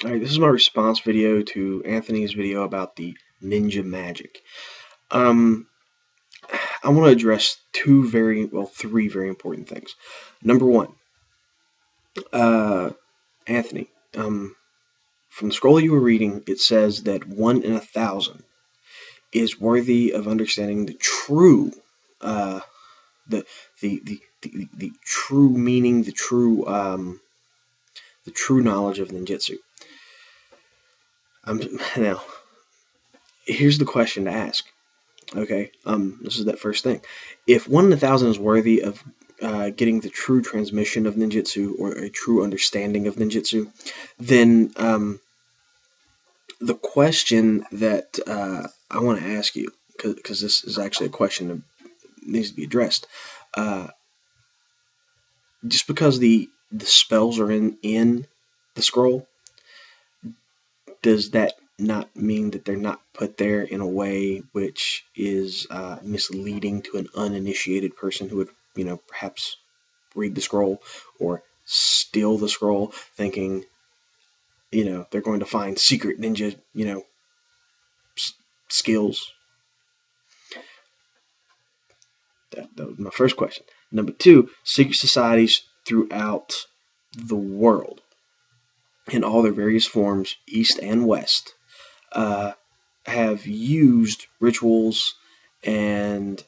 Alright, this is my response video to Anthony's video about the ninja magic. Um, I want to address three very important things. Number one, uh, Anthony, from the scroll you were reading, it says that 1 in 1,000 is worthy of understanding the true, uh, the, the true meaning, the true knowledge of ninjutsu. Now, here's the question to ask. Okay, this is that first thing. If 1 in 1,000 is worthy of getting the true transmission of ninjutsu or a true understanding of ninjutsu, then the question that I want to ask you, because this is actually a question that needs to be addressed, uh, just because the spells are in the scroll, does that not mean that they're not put there in a way which is misleading to an uninitiated person who would, perhaps read the scroll or steal the scroll, thinking, they're going to find secret ninja, skills? That was my first question. Number two, secret societies throughout the world, in all their various forms, East and West, uh, have used rituals and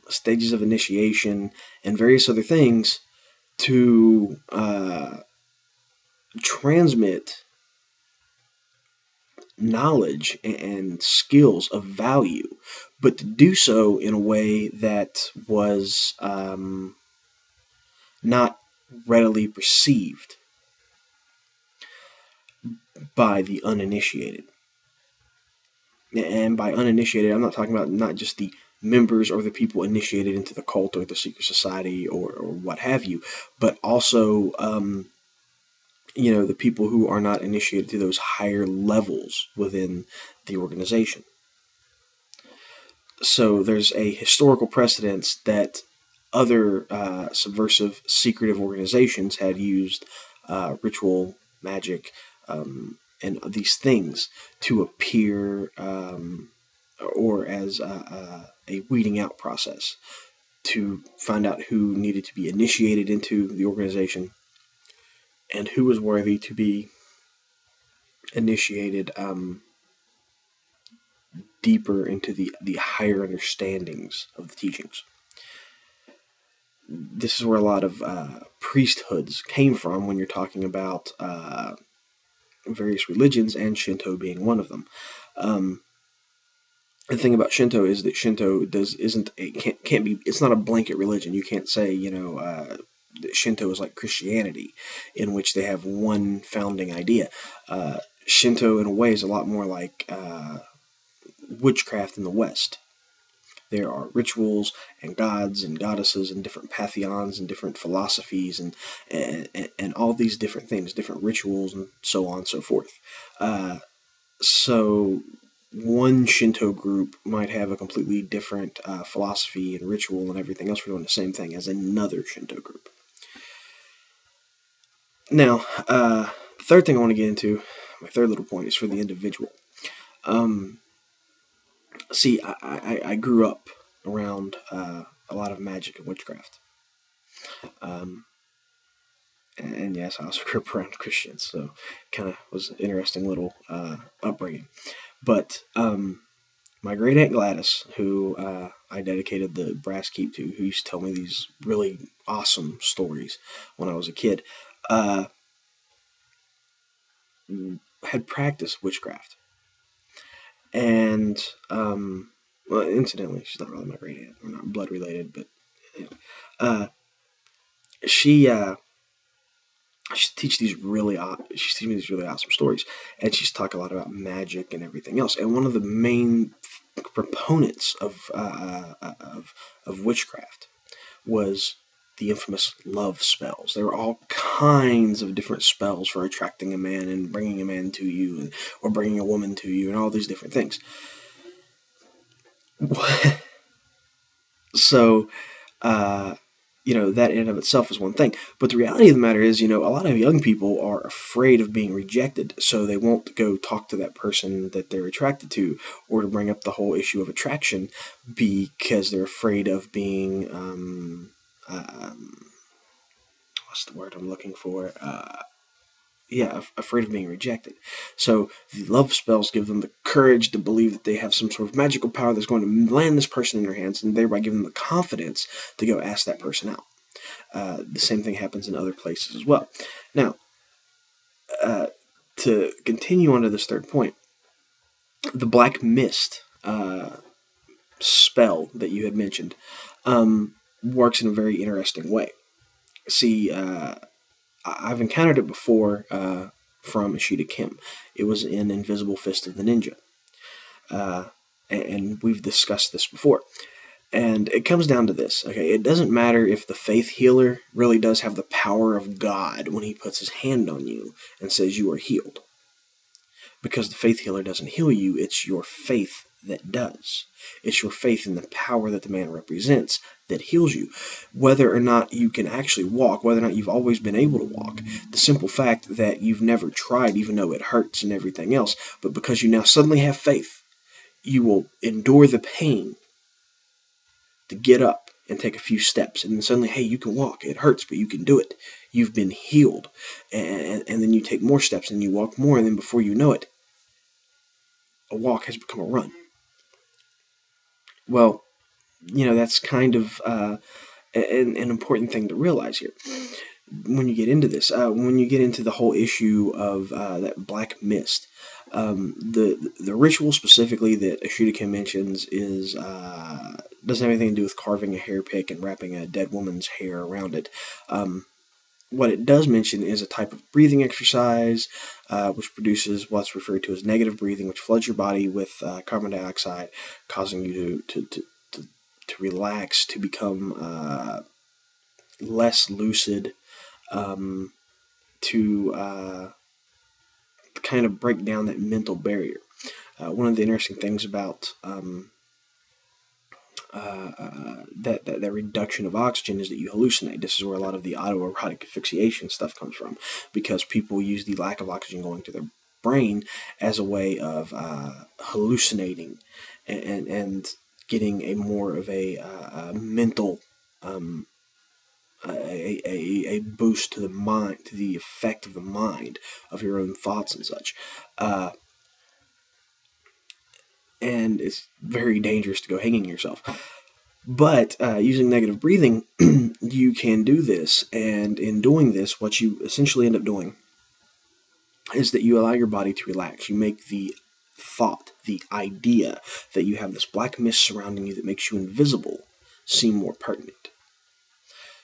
stages of initiation and various other things to transmit knowledge and skills of value, but to do so in a way that was not readily perceived by the uninitiated. And by uninitiated, I'm not talking about not just the members or the people initiated into the cult or the secret society or what have you, but also the people who are not initiated to those higher levels within the organization. So there's a historical precedence that other subversive, secretive organizations had used ritual, magic, and these things to appear, or as a weeding out process to find out who needed to be initiated into the organization and who was worthy to be initiated deeper into the higher understandings of the teachings. This is where a lot of priesthoods came from when you're talking about various religions, and Shinto being one of them. The thing about Shinto is that Shinto can't be, it's not a blanket religion. You can't say that Shinto is like Christianity, in which they have one founding idea. Shinto, in a way, is a lot more like witchcraft in the West. There are rituals and gods and goddesses and different pantheons and different philosophies and all these different things, different rituals and so on and so forth. So one Shinto group might have a completely different philosophy and ritual and everything else for doing the same thing as another Shinto group. Now, the third thing I want to get into, my third little point, is for the individual. See, I grew up around a lot of magic and witchcraft. And yes, I also grew up around Christians, so kind of was an interesting little upbringing. But my great aunt Gladys, who I dedicated the brass keep to, who used to tell me these really awesome stories when I was a kid, had practiced witchcraft. And well, incidentally, she's not really my great aunt. We're not blood related, but she teach these she's teaching me these really awesome stories, and she's talk a lot about magic and everything else. And one of the main proponents of witchcraft was the infamous love spells. There were all kinds of different spells for attracting a man and bringing a man to you, or bringing a woman to you, and all these different things. So, that in and of itself is one thing. But the reality of the matter is, a lot of young people are afraid of being rejected, so they won't go talk to that person that they're attracted to, or to bring up the whole issue of attraction, because they're afraid of being, what's the word I'm looking for? Afraid of being rejected. So the love spells give them the courage to believe that they have some sort of magical power that's going to land this person in their hands, and thereby give them the confidence to go ask that person out. The same thing happens in other places as well. Now, to continue on to this third point, the black mist spell that you had mentioned works in a very interesting way. See, I've encountered it before from Ishida Kim. It was in Invisible Fist of the Ninja. And we've discussed this before. And it comes down to this, okay? It doesn't matter if the faith healer really does have the power of God when he puts his hand on you and says you are healed. Because the faith healer doesn't heal you, it's your faith that does. It's your faith in the power that the man represents that heals you. Whether or not you can actually walk, whether or not you've always been able to walk, the simple fact that you've never tried, even though it hurts and everything else, but because you now suddenly have faith, you will endure the pain to get up and take a few steps, and then suddenly, hey, you can walk. It hurts, but you can do it. You've been healed. And then you take more steps, and you walk more, and then before you know it, a walk has become a run. Well, that's kind of an important thing to realize here. When you get into this, when you get into the whole issue of that black mist, the ritual specifically that Ishida Kim mentions is doesn't have anything to do with carving a hair pick and wrapping a dead woman's hair around it. What it does mention is a type of breathing exercise, which produces what's referred to as negative breathing, which floods your body with carbon dioxide, causing you to relax, to become less lucid, to kind of break down that mental barrier. One of the interesting things about that reduction of oxygen is that you hallucinate. This is where a lot of the autoerotic asphyxiation stuff comes from, because people use the lack of oxygen going to their brain as a way of hallucinating and getting a more of a mental a boost to the mind, to the effect of the mind, of your own thoughts and such. And it's very dangerous to go hanging yourself. But using negative breathing, you can do this, and in doing this, what you essentially end up doing is that you allow your body to relax. You make the thought, the idea that you have this black mist surrounding you that makes you invisible seem more pertinent,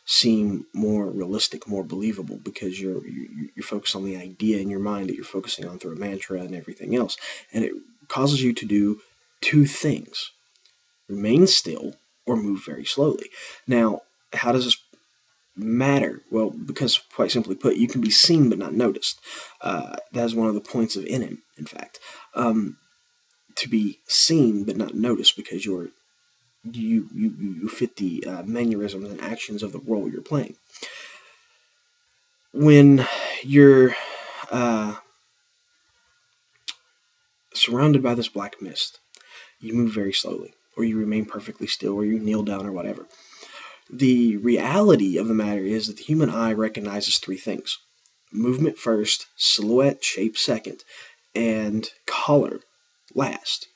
seem more realistic, more believable, because you're focused on the idea in your mind that you're focusing on through a mantra and everything else. And it causes you to do two things: remain still or move very slowly. Now, how does this matter? Well, because, quite simply put, you can be seen but not noticed. That is one of the points of NM, in fact. To be seen but not noticed, because you fit the mannerisms and actions of the role you're playing. When you're surrounded by this black mist, you move very slowly, or you remain perfectly still, or you kneel down, or whatever. The reality of the matter is that the human eye recognizes three things: movement first, silhouette, shape second, and color last.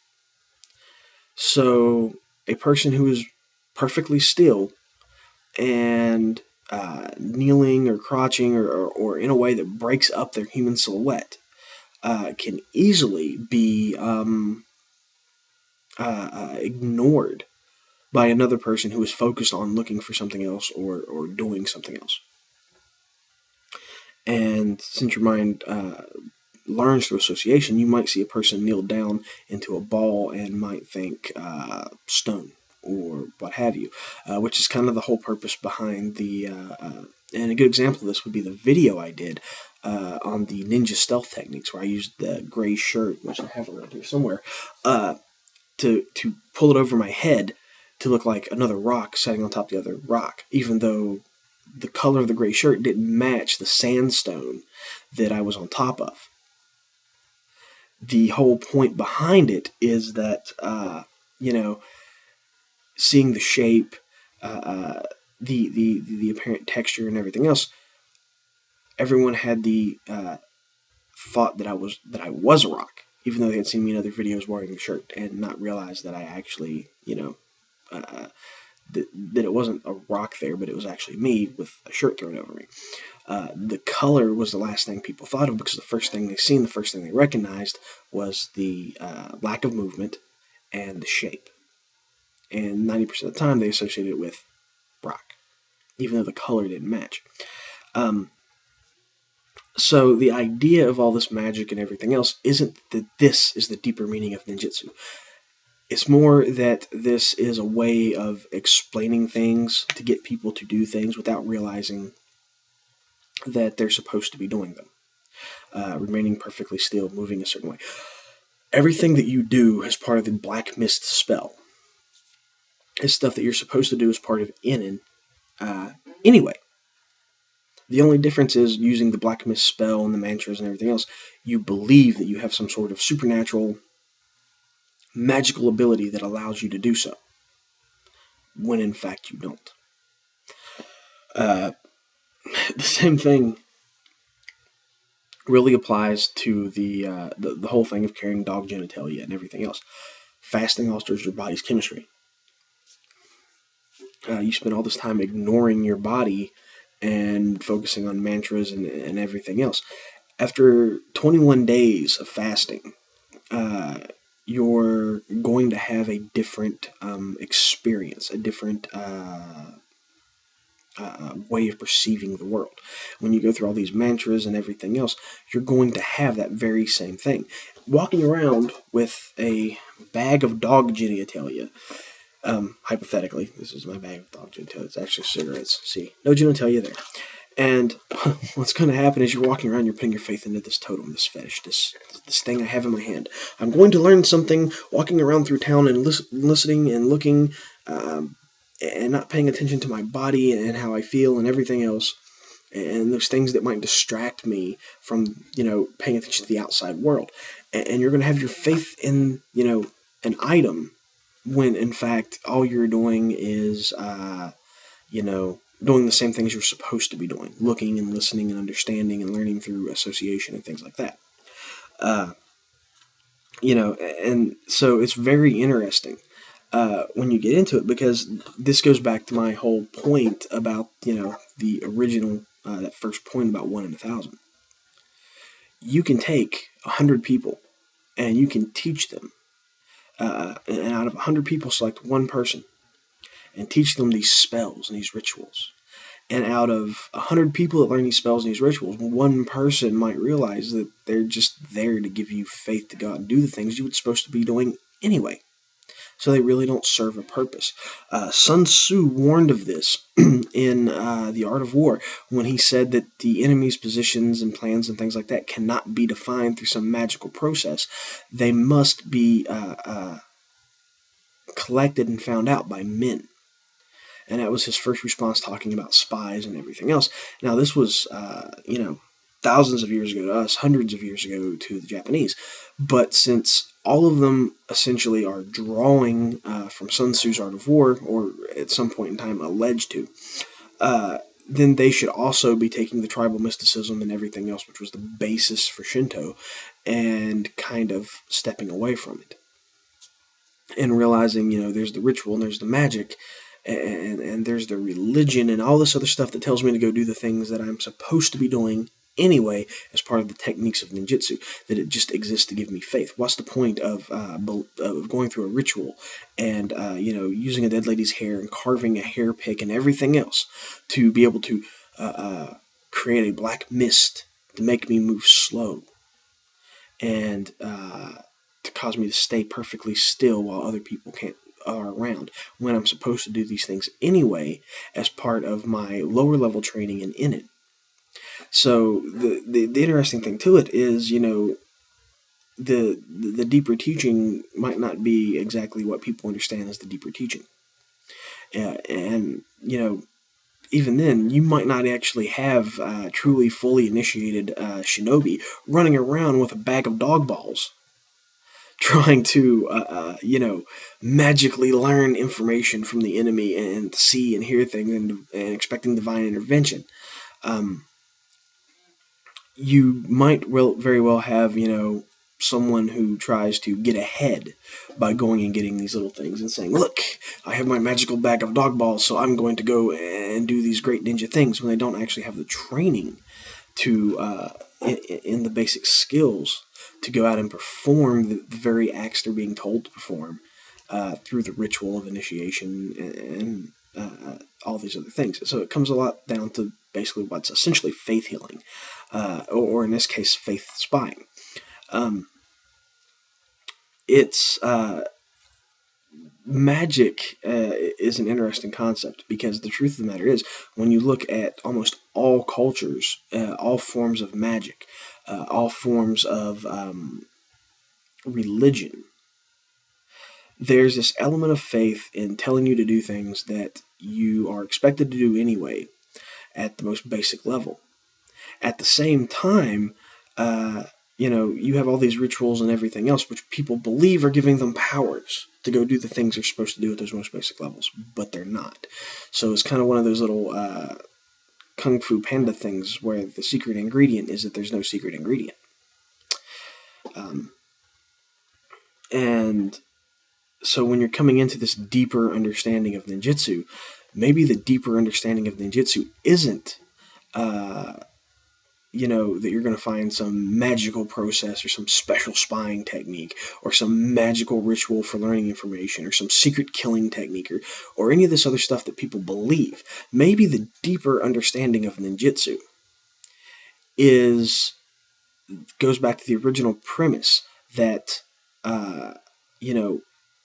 So a person who is perfectly still and kneeling or crouching or in a way that breaks up their human silhouette can easily be ignored by another person who is focused on looking for something else or doing something else. And since your mind learns through association, you might see a person kneel down into a ball and might think stone or what have you, which is kind of the whole purpose behind the, and a good example of this would be the video I did on the ninja stealth techniques, where I used the gray shirt, which I have around here somewhere, to pull it over my head to look like another rock sitting on top of the other rock, even though the color of the gray shirt didn't match the sandstone that I was on top of. The whole point behind it is that, seeing the shape, the apparent texture and everything else, everyone had the thought that I was a rock, even though they had seen me in other videos wearing the shirt and not realized that I actually, that it wasn't a rock there, but it was actually me with a shirt thrown over me. The color was the last thing people thought of, because the first thing they seen, the first thing they recognized was the lack of movement and the shape. And 90% of the time they associated it with rock, even though the color didn't match. So the idea of all this magic and everything else isn't that this is the deeper meaning of ninjutsu. It's more that this is a way of explaining things to get people to do things without realizing that they're supposed to be doing them. Remaining perfectly still, moving a certain way. Everything that you do as part of the Black Mist spell is stuff that you're supposed to do as part of Inen anyway. The only difference is, using the Black Mist spell and the mantras and everything else, you believe that you have some sort of supernatural, magical ability that allows you to do so, when in fact you don't. The same thing really applies to the whole thing of carrying dog genitalia and everything else. Fasting alters your body's chemistry. You spend all this time ignoring your body and focusing on mantras and everything else. After 21 days of fasting, you're going to have a different experience, a different way of perceiving the world. When you go through all these mantras and everything else, you're going to have that very same thing. Walking around with a bag of dog genitalia, hypothetically, this is my bag of dog genitalia, it's actually cigarettes, see, no genitalia there. And what's going to happen is, you're walking around, you're putting your faith into this totem, this fetish, this thing I have in my hand. I'm going to learn something, walking around through town and listening and looking, and not paying attention to my body and how I feel and everything else, and those things that might distract me from, paying attention to the outside world. And you're going to have your faith in, an item, when in fact all you're doing is, doing the same things you're supposed to be doing, looking and listening and understanding and learning through association and things like that. And so it's very interesting when you get into it, because this goes back to my whole point about, the original, that first point about 1 in 1,000. You can take 100 people and you can teach them, and out of 100 people, select one person and teach them these spells and these rituals. And out of 100 people that learn these spells and these rituals, one person might realize that they're just there to give you faith to go out and do the things you were supposed to be doing anyway. So they really don't serve a purpose. Sun Tzu warned of this in The Art of War, when he said that the enemy's positions and plans and things like that cannot be defined through some magical process. They must be collected and found out by men. And that was his first response, talking about spies and everything else. Now, this was, thousands of years ago to us, hundreds of years ago to the Japanese. But since all of them essentially are drawing from Sun Tzu's Art of War, or at some point in time alleged to, then they should also be taking the tribal mysticism and everything else, which was the basis for Shinto, and kind of stepping away from it. And realizing, there's the ritual and there's the magic, and there's the religion and all this other stuff that tells me to go do the things that I'm supposed to be doing anyway, as part of the techniques of ninjutsu, that it just exists to give me faith. What's the point of going through a ritual and using a dead lady's hair and carving a hair pick and everything else to be able to create a black mist to make me move slow, and to cause me to stay perfectly still while other people are around, when I'm supposed to do these things anyway as part of my lower level training in it. So the interesting thing to it is, the deeper teaching might not be exactly what people understand as the deeper teaching. And, even then, you might not actually have truly fully initiated shinobi running around with a bag of dog balls trying to, magically learn information from the enemy and see and hear things and expecting divine intervention. Um, you might very well have, someone who tries to get ahead by going and getting these little things and saying, look, I have my magical bag of dog balls, so I'm going to go and do these great ninja things, when they don't actually have the training to, in the basic skills, to go out and perform the very acts they're being told to perform through the ritual of initiation and all these other things. So it comes a lot down to basically what's essentially faith healing, or in this case, faith spying. Um, it's magic is an interesting concept, because the truth of the matter is, when you look at almost all cultures, all forms of magic, all forms of religion, there's this element of faith in telling you to do things that you are expected to do anyway at the most basic level. At the same time, you have all these rituals and everything else, which people believe are giving them powers to go do the things they're supposed to do at those most basic levels, but they're not. So it's kind of one of those little Kung Fu Panda things where the secret ingredient is that there's no secret ingredient. Um, and so when you're coming into this deeper understanding of ninjutsu, maybe the deeper understanding of ninjutsu isn't that you're going to find some magical process or some special spying technique or some magical ritual for learning information or some secret killing technique or any of this other stuff that people believe. Maybe the deeper understanding of ninjutsu goes back to the original premise that,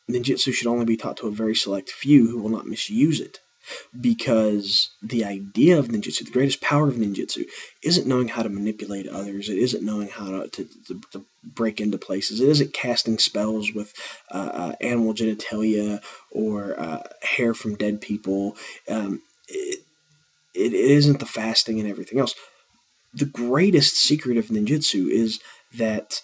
ninjutsu should only be taught to a very select few who will not misuse it. Because the idea of ninjutsu, the greatest power of ninjutsu, isn't knowing how to manipulate others. It isn't knowing how to break into places. It isn't casting spells with animal genitalia or hair from dead people. It isn't the fasting and everything else. The greatest secret of ninjutsu is that,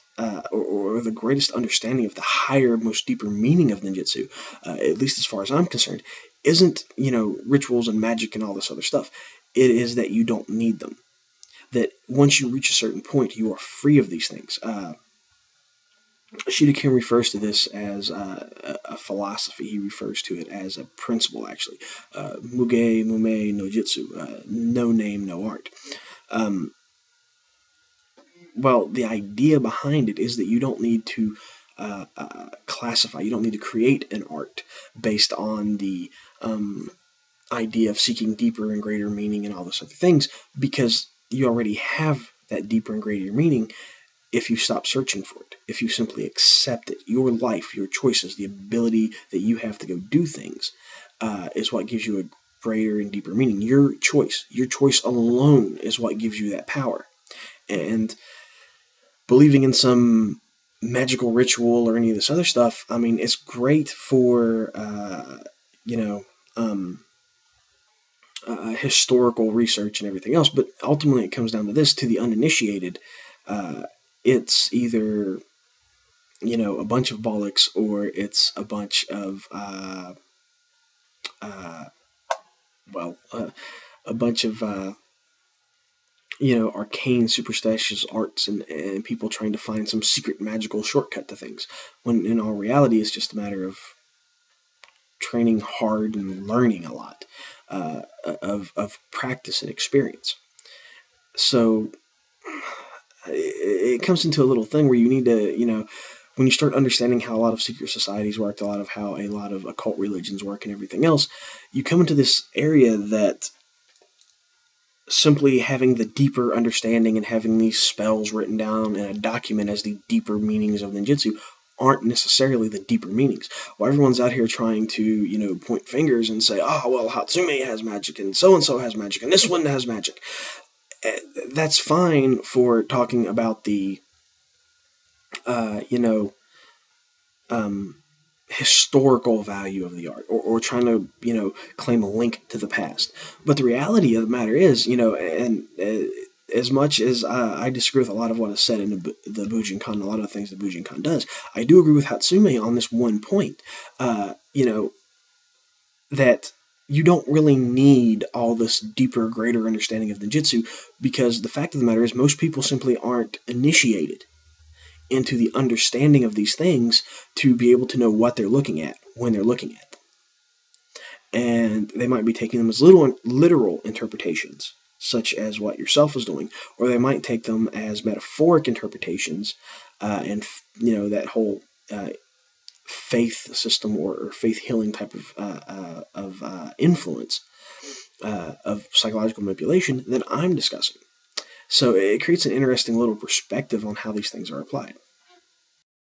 or the greatest understanding of the higher, most deeper meaning of ninjutsu, at least as far as I'm concerned, isn't, rituals and magic and all this other stuff. It is that you don't need them. That once you reach a certain point, you are free of these things. Shidokin refers to this as a philosophy. He refers to it as a principle, actually. Muge Mume no Jitsu, no name, no art. Well, the idea behind it is that you don't need to classify, you don't need to create an art based on the idea of seeking deeper and greater meaning and all those other things, because you already have that deeper and greater meaning if you stop searching for it, if you simply accept it. Your life, your choices, the ability that you have to go do things is what gives you a greater and deeper meaning. Your choice alone is what gives you that power. And believing in some magical ritual or any of this other stuff, I mean, it's great for, historical research and everything else, but ultimately it comes down to this: to the uninitiated, it's either, a bunch of bollocks, or it's a bunch of, a bunch of, arcane superstitious arts and people trying to find some secret magical shortcut to things, when in all reality it's just a matter of training hard and learning a lot, of practice and experience. So it comes into a little thing where you need to, when you start understanding how a lot of secret societies work, how a lot of occult religions work and everything else, you come into this area that simply having the deeper understanding and having these spells written down in a document as the deeper meanings of ninjutsu aren't necessarily the deeper meanings. While everyone's out here trying to, point fingers and say, oh, well, Hatsume has magic, and so has magic, and this one has magic. That's fine for talking about the, historical value of the art, or trying to, claim a link to the past. But the reality of the matter is, and as much as I disagree with a lot of what is said in the Bujinkan, a lot of the things that Bujinkan does, I do agree with Hatsume on this one point. That you don't really need all this deeper, greater understanding of ninjutsu, because the fact of the matter is most people simply aren't initiated into the understanding of these things to be able to know what they're looking at when they're looking at them. And they might be taking them as literal interpretations, such as what yourself is doing, or they might take them as metaphoric interpretations, and that whole faith system or faith healing type of influence of psychological manipulation that I'm discussing. So it creates an interesting little perspective on how these things are applied.